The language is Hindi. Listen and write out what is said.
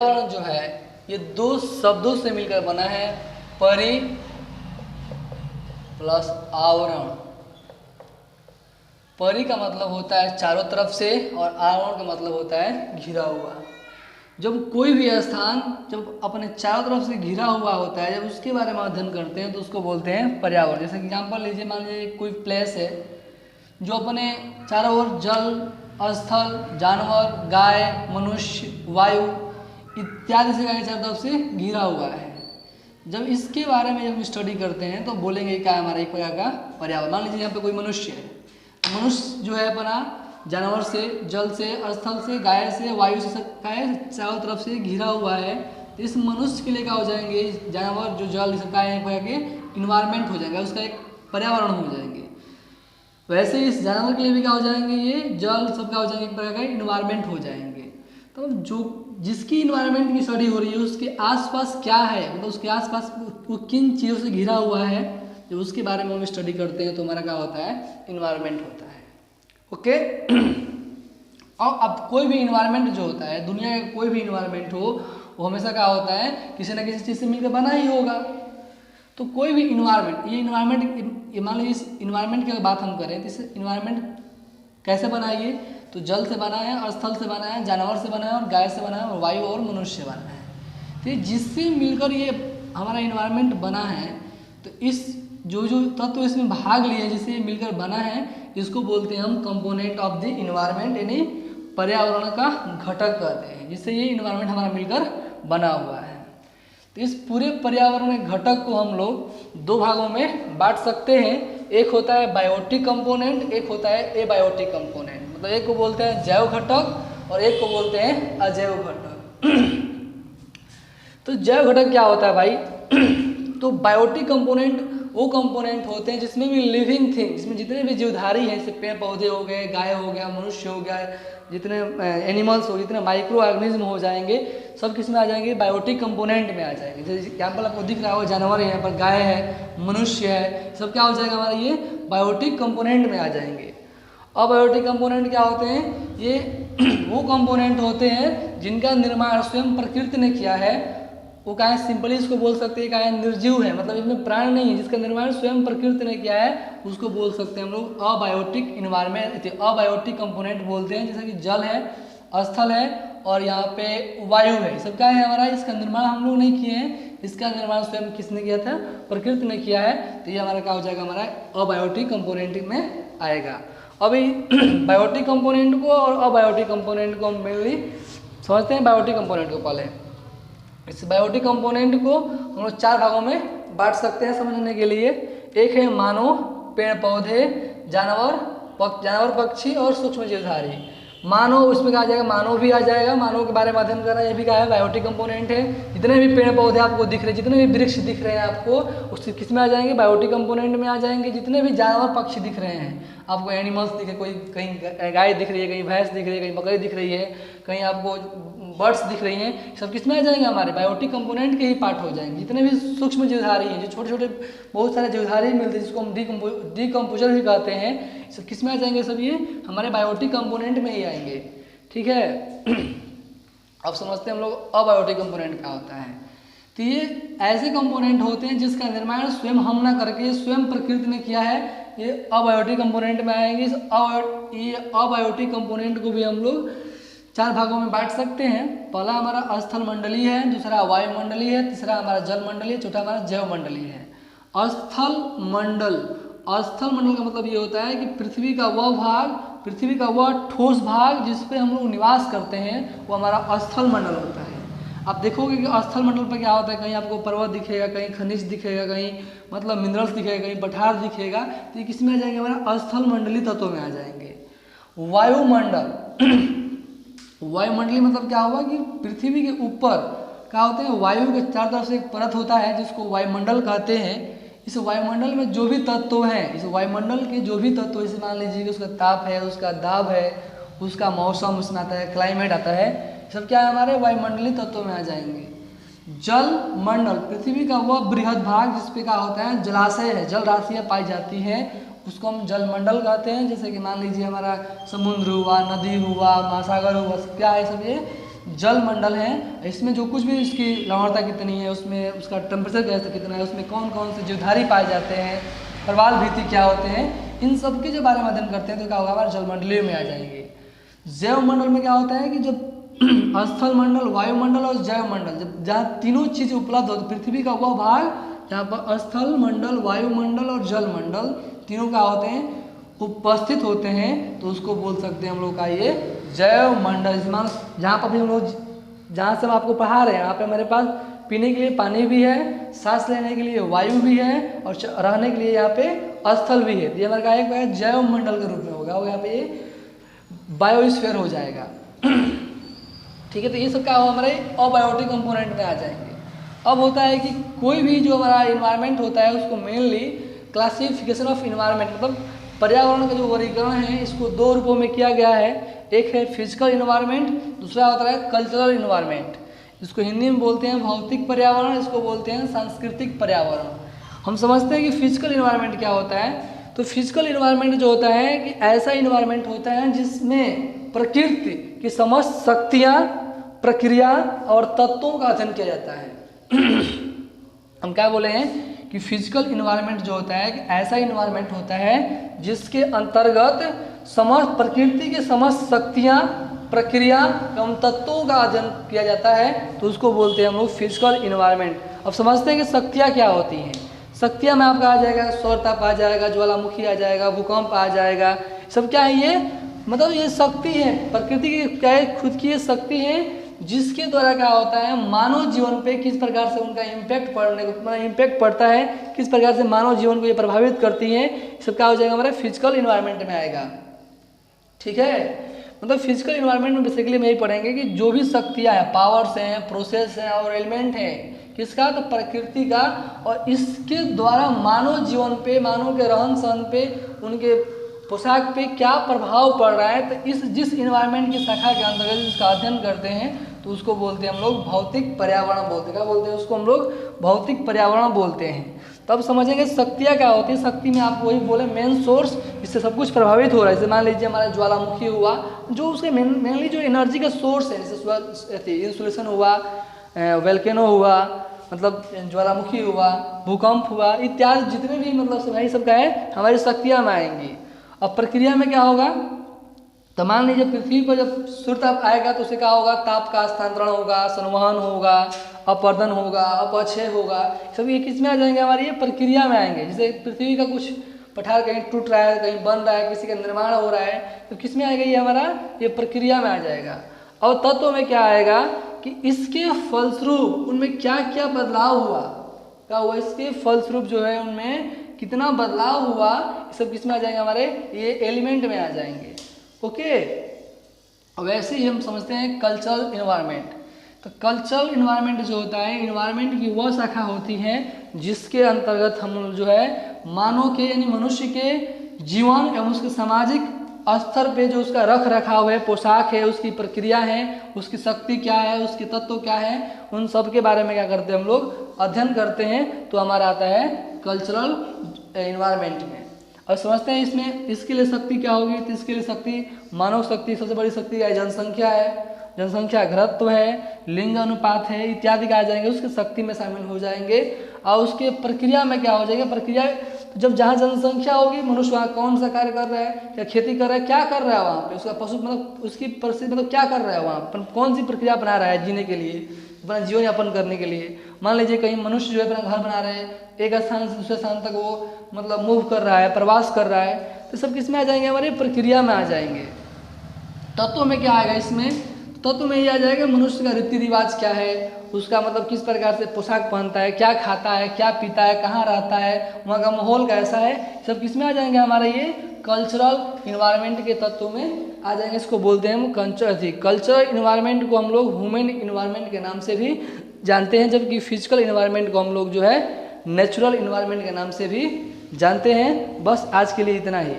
पर्यावरण जो है ये दो शब्दों से मिलकर बना है, परि प्लस आवरण। परि का मतलब होता है चारों तरफ से और आवरण का मतलब होता है घिरा हुआ। जब कोई भी स्थान जब अपने चारों तरफ से घिरा हुआ होता है, जब उसके बारे में अध्ययन करते हैं तो उसको बोलते हैं पर्यावरण। जैसे एग्जाम्पल लीजिए, मान लीजिए कोई प्लेस है जो अपने चारों ओर जल, स्थल, जानवर, गाय, मनुष्य, वायु इत्यादि से चारों तरफ से घिरा हुआ है। जब इसके बारे में जब स्टडी करते हैं तो बोलेंगे क्या हमारा एक प्रकार का पर्यावरण। मान लीजिए यहाँ पे कोई मनुष्य है, मनुष्य जो है अपना जानवर से, जल से, स्थल से, गाय से, वायु से सबका है चारों तरफ से घिरा हुआ है। तो इस मनुष्य के लिए क्या हो जाएंगे, जानवर जो जल सबका है एक प्रकार के इन्वायरमेंट हो जाएगा, उसका एक पर्यावरण हो जाएंगे। वैसे इस जानवर के लिए भी क्या हो जाएंगे, ये जल सब क्या हो जाएंगे, एक प्रकार का इन्वायरमेंट हो जाएंगे। तो जो जिसकी इन्वायरमेंट की स्टडी हो रही है उसके आसपास क्या है, मतलब उसके आसपास वो किन चीज़ों से घिरा हुआ है, जब उसके बारे में हम स्टडी करते हैं तो हमारा क्या होता है, इन्वायरमेंट होता है। ओके। और अब कोई भी इन्वायरमेंट जो होता है, दुनिया का कोई भी इन्वायरमेंट हो, वो हमेशा क्या होता है, किसी न किसी चीज़ से मिलकर बना ही होगा। तो कोई भी इन्वायरमेंट, ये इन्वायरमेंट, मान लीजिए इस इन्वायरमेंट की बात हम करें तो इस इन्वायरमेंट कैसे बना है, ये तो जल से बना है, स्थल से बना है, जानवर से बना है, और गाय से बना है, और वायु और मनुष्य से बना है। तो जिससे मिलकर ये हमारा इन्वायरमेंट बना है, तो इस जो तत्व इसमें भाग लिए जिससे मिलकर बना है, इसको बोलते हैं हम कंपोनेंट ऑफ द इन्वायरमेंट, यानी पर्यावरण का घटक कहते हैं, जिससे ये इन्वायरमेंट हमारा मिलकर बना हुआ है। तो इस पूरे पर्यावरण घटक को हम लोग दो भागों में बांट सकते हैं। एक होता है बायोटिक कंपोनेंट, एक होता है एबायोटिक कंपोनेंट। मतलब एक को बोलते हैं जैव घटक और एक को बोलते हैं अजैव घटक। तो जैव घटक क्या होता है भाई? तो बायोटिक कंपोनेंट वो कंपोनेंट होते हैं जिसमें भी लिविंग थिंग, जिसमें जितने भी जीवधारी हैं, जैसे पेड़ पौधे हो गए, गाय हो गया, मनुष्य हो गया, जितने एनिमल्स हो, जितने माइक्रो ऑर्गेनिज्म हो जाएंगे, सब किस में आ जाएंगे, बायोटिक कंपोनेंट में आ जाएंगे। जैसे एग्जाम्पल आपको दिख रहा हो, जानवर है, यहाँ पर गाय है, मनुष्य है, सब क्या हो जाएगा हमारा, ये बायोटिक कंपोनेंट में आ जाएंगे। अबायोटिक कंपोनेंट क्या होते हैं? ये वो कंपोनेंट होते हैं जिनका निर्माण स्वयं प्रकृति ने किया है। वो क्या है, सिंपली इसको बोल सकते हैं क्या है, निर्जीव है, मतलब इसमें प्राण नहीं है, जिसका निर्माण स्वयं प्रकृति ने किया है, उसको बोल सकते हैं हम लोग अबायोटिक इन्वायरमेंट, अबायोटिक कंपोनेंट बोलते हैं। जैसे कि जल है, स्थल है और यहाँ पे वायु है, सब क्या है हमारा, इसका निर्माण हम लोग नहीं किए हैं, इसका निर्माण स्वयं किसने किया था, प्रकृति ने किया है। तो ये हमारा क्या हो जाएगा, हमारा अबायोटिक कंपोनेंट में आएगा। अभी बायोटिक कंपोनेंट को और अबायोटिक कंपोनेंट को हम मेनली समझते हैं। बायोटिक कंपोनेंट को पहले, इस बायोटिक कंपोनेंट को हम लोग चार भागों में बांट सकते हैं समझने के लिए। एक है मानव, पेड़ पौधे, जानवर, पक्षी और सूक्ष्म जीवधारी। मानव, उसमें क्या आ जाएगा, मानव भी आ जाएगा, मानव के बारे में अध्ययन करना, ये भी क्या है, बायोटिक कंपोनेंट है। जितने भी पेड़ पौधे आपको दिख रहे हैं, जितने भी वृक्ष दिख रहे हैं आपको, उससे किस में आ जाएंगे, बायोटिक कंपोनेंट में आ जाएंगे। जितने भी जानवर पक्षी दिख रहे हैं आपको, एनिमल्स दिखे, कोई कहीं गाय दिख रही है, कहीं भैंस दिख रही है, कहीं बकरी दिख रही है, कहीं आपको बर्ड्स दिख रही हैं, सब किस में आ जाएंगे, हमारे बायोटिक कंपोनेंट के ही पार्ट हो जाएंगे। जितने भी सूक्ष्म जीवधारी हैं, जो छोटे छोटे बहुत सारे जीवधारी मिलते हैं, जिसको हम डीकम्पोजर भी कहते हैं, सब किस में आ जाएंगे, सब ये हमारे बायोटिक कंपोनेंट में ही आएंगे। ठीक है। अब समझते हैं हम लोग अबायोटिक कंपोनेंट क्या होता है। तो ये ऐसे कंपोनेंट होते हैं जिसका निर्माण स्वयं हम ना करके स्वयं प्रकृति ने किया है, ये अबायोटिक कंपोनेंट में आएंगे। ये अबायोटिक कंपोनेंट को भी हम लोग चार भागों में बांट सकते हैं। पहला हमारा स्थल मंडली है, दूसरा वायुमंडली है, तीसरा हमारा जल मंडली है, चौथा हमारा जैव मंडली है। स्थल मंडल, स्थल मंडल का मतलब ये होता है कि पृथ्वी का वह भाग, पृथ्वी का वह ठोस भाग जिस पे हम लोग निवास करते हैं, वो हमारा स्थल मंडल होता है। आप देखोगे कि स्थल मंडल पर क्या होता है, कहीं आपको पर्वत दिखेगा, कहीं खनिज दिखेगा, कहीं मतलब मिनरल्स दिखेगा, कहीं पठार दिखेगा, तो ये किस में आ जाएंगे, हमारा स्थल मंडली तत्वों में आ जाएंगे। वायुमंडल, वायुमंडली मतलब क्या हुआ कि पृथ्वी के ऊपर क्या होते हैं, वायु के चारों तरफ से एक परत होता है जिसको वायुमंडल कहते हैं। इस वायुमंडल में जो भी तत्व हैं, इस वायुमंडल के जो भी तत्व, जैसे मान लीजिए कि उसका ताप है, उसका दाब है, उसका मौसम उसमें आता है, क्लाइमेट आता है, सब क्या है, हमारे वायुमंडलीय तत्वों में आ जाएंगे। जल मंडल, पृथ्वी का वह बृहद भाग जिसपे क्या होता है, जलाशय है, जल राशियाँ पाई जाती है, उसको हम जल मंडल कहते हैं। जैसे कि मान लीजिए हमारा समुद्र हुआ, नदी हुआ, महासागर हुआ, क्या है सब ये जल मंडल है, इसमें जो कुछ भी इसकी लवणता कितनी है, उसमें उसका टेम्परेचर कैसे कितना है, उसमें कौन कौन से जीवधारी पाए जाते हैं, प्रवाल भित्ति क्या होते हैं, इन सब के जो बारे में अध्ययन करते हैं तो क्या होगा हमारे जलमंडलीय में आ जाएंगे। जैव मंडल में क्या होता है कि जब स्थल मंडल, वायुमंडल और जैव मंडल, जब जहाँ तीनों चीज़ें उपलब्ध होती, पृथ्वी का वह भाग जहाँ पर स्थल मंडल, वायुमंडल और जल मंडल तीनों क्या होते हैं, उपस्थित होते हैं, तो उसको बोल सकते हैं हम लोग का ये जैव मंडल। जहाँ पर भी हम लोग, जहाँ से हम आपको पढ़ा रहे हैं, यहाँ पे हमारे पास पीने के लिए पानी भी है, सांस लेने के लिए वायु भी है, और रहने के लिए यहाँ पे स्थल भी है। ये हमारे का एक जैव मंडल के रूप में होगा, वो यहाँ पे ये बायोस्फीयर हो जाएगा। ठीक है, तो ये सब क्या हो हमारे अबायोटिक कंपोनेंट में आ जाएंगे। अब होता है कि कोई भी जो हमारा इन्वायरमेंट होता है उसको मेनली क्लासिफिकेशन ऑफ इन्वायरमेंट, मतलब पर्यावरण का जो वर्गीकरण है इसको दो रूपों में किया गया है। एक है फिजिकल इन्वायरमेंट, दूसरा होता है कल्चरल इन्वायरमेंट। इसको हिंदी में बोलते हैं भौतिक पर्यावरण, इसको बोलते हैं सांस्कृतिक पर्यावरण। हम समझते हैं कि फिजिकल इन्वायरमेंट क्या होता है। तो फिजिकल इन्वायरमेंट जो होता है कि ऐसा इन्वायरमेंट होता है जिसमें प्रकृति की समस्त शक्तियाँ, प्रक्रिया और तत्वों का अध्ययन किया जाता है। हम क्या बोले हैं कि फिजिकल इन्वायरमेंट जो होता है कि ऐसा इन्वायरमेंट होता है जिसके अंतर्गत समस्त प्रकृति की समस्त शक्तियाँ, प्रक्रिया एवं तत्वों का अध्ययन किया जाता है, तो उसको बोलते हैं हम लोग फिजिकल इन्वायरमेंट। अब समझते हैं कि शक्तियाँ क्या होती हैं। शक्तियाँ में आपका आ जाएगा सौरताप आ जाएगा, ज्वालामुखी आ जाएगा, भूकंप आ जाएगा, सब क्या है ये, मतलब ये शक्ति है, प्रकृति की क्या है, खुद की ये शक्ति है जिसके द्वारा क्या होता है मानव जीवन पे किस प्रकार से उनका इम्पैक्ट पड़ता है, किस प्रकार से मानव जीवन को ये प्रभावित करती है, सब क्या हो जाएगा हमारे फिजिकल इन्वायरमेंट में आएगा। ठीक है, मतलब फिजिकल इन्वायरमेंट में बेसिकली में यही पढ़ेंगे कि जो भी शक्तियाँ हैं, पावर्स हैं, प्रोसेस हैं और एलिमेंट हैं, किसका, तो प्रकृति का, और इसके द्वारा मानव जीवन पे, मानव के रहन सहन पे, उनके पोशाक पे क्या प्रभाव पड़ रहा है। तो इस जिस इन्वायरमेंट की शाखा के अंतर्गत इसका अध्ययन करते हैं तो उसको बोलते हैं हम लोग भौतिक पर्यावरण बोलते हैं। क्या बोलते हैं उसको हम लोग, भौतिक पर्यावरण बोलते हैं। तब समझेंगे शक्तियाँ क्या होती है। शक्ति में आप वही बोले मेन सोर्स, इससे सब कुछ प्रभावित हो रहा है। जैसे मान लीजिए हमारा ज्वालामुखी हुआ, जो उसके मेनली जो एनर्जी का सोर्स है, जैसे इंसुलेशन हुआ, वेल्केनो हुआ, मतलब ज्वालामुखी हुआ, भूकंप हुआ इत्यादि जितने भी मतलब भाई सब क्या है हमारी शक्तियाँ में आएंगी। अब प्रक्रिया में क्या होगा, तो मान लीजिए पृथ्वी पर जब सूर्यताप आएगा तो उसे क्या होगा, ताप का स्थानांतरण होगा, संवहन होगा, अपरदन होगा, अपक्षय होगा, सब ये किस में आ जाएंगे, हमारी ये प्रक्रिया में आएंगे। जैसे पृथ्वी का कुछ पठार कहीं टूट रहा है, कहीं बन रहा है, किसी का निर्माण हो रहा है, तो किस में आएगा ये हमारा, ये प्रक्रिया में आ जाएगा। और तत्व में क्या आएगा कि इसके फलस्वरूप उनमें क्या क्या बदलाव हुआ, क्या हुआ, इसके फलस्वरूप जो है उनमें कितना बदलाव हुआ, ये सब किस में आ जाएंगे, हमारे ये एलिमेंट में आ जाएंगे। ओके, वैसे ही हम समझते हैं कल्चरल इन्वायरमेंट। तो कल्चरल इन्वायरमेंट जो होता है, इन्वायरमेंट की वह शाखा होती है जिसके अंतर्गत हम लोग जो है मानव के यानी मनुष्य के जीवन एवं उसके सामाजिक स्तर पे जो उसका रख रखाव है, पोशाक है, उसकी प्रक्रिया है, उसकी शक्ति क्या है, उसके तत्व क्या है, उन सब के बारे में क्या करते हैं हम लोग अध्ययन करते हैं। तो हमारा आता है कल्चरल इन्वायरमेंट में। और समझते हैं इसमें इसके लिए शक्ति क्या होगी, तो इसके लिए शक्ति मानव शक्ति, सबसे बड़ी शक्ति है जनसंख्या है, जनसंख्या घनत्व है, लिंग अनुपात है इत्यादि का आ जाएंगे, उसके शक्ति में शामिल हो जाएंगे। और उसके प्रक्रिया में क्या हो जाएगा, प्रक्रिया जब जहाँ जनसंख्या होगी, मनुष्य वहाँ कौन सा कार्य कर रहा है, क्या खेती कर रहा है, क्या कर रहा है वहाँ पे, उसका पशु मतलब उसकी परिस्थिति मतलब क्या कर रहा है वहाँ पर, कौन सी प्रक्रिया बना रहा है जीने के लिए, अपना जीवन यापन करने के लिए। मान लीजिए कहीं मनुष्य जो है अपना घर बना रहे हैं, एक स्थान से दूसरे स्थान तक वो मतलब मूव कर रहा है, प्रवास कर रहा है, तो सब किस में आ जाएंगे, हमारे प्रक्रिया में आ जाएंगे। तत्व में क्या आएगा, इसमें तत्व में ये आ जाएगा मनुष्य का रीति रिवाज क्या है, उसका मतलब किस प्रकार से पोशाक पहनता है, क्या खाता है, क्या पीता है, कहाँ रहता है, वहाँ का माहौल कैसा है, सब किस में आ जाएंगे, हमारे ये कल्चरल इन्वायरमेंट के तत्व में आ जाएंगे। इसको बोलते हैं हम कल्चरल इन्वायरमेंट को हम लोग ह्यूमन इन्वायरमेंट के नाम से भी जानते हैं, जबकि फिजिकल इन्वायरमेंट को हम लोग जो है नेचुरल इन्वायरमेंट के नाम से भी जानते हैं। बस आज के लिए इतना ही।